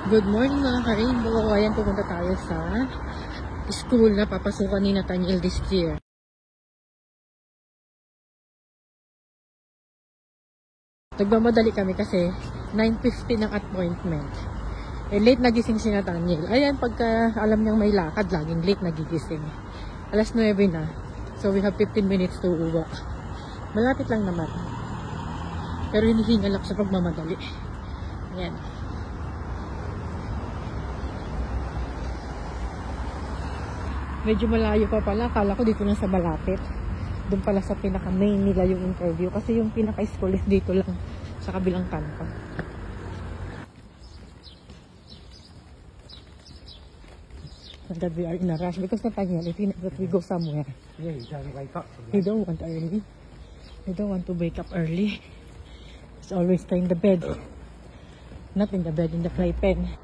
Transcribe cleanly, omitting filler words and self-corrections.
Good morning mga ka-rainbow. Ayan, pupunta tayo sa school na papasukan ni Nathaniel this year. Nagmamadali kami kasi 9:50 ng appointment. Eh, late nagising si Nathaniel. Ayan, pagka alam niyang may lakad, laging late nagigising. Alas 9 na. So we have 15 minutes to walk. Malapit lang naman. Pero hinihingal ako sa pagmamadali. Ayan. Medyo malayo pa pala. Akala ko dito lang sa malapit. Doon pala sa pinaka-main nila yung interview. Kasi yung pinaka-school is dito lang sa kabilang kanto. And that we are in a rush because Nathaniel, if he knows that we go somewhere, yeah, he doesn't wake up. he don't want early. He don't want to wake up early. He's always stay in the bed. Not in the bed, in the playpen.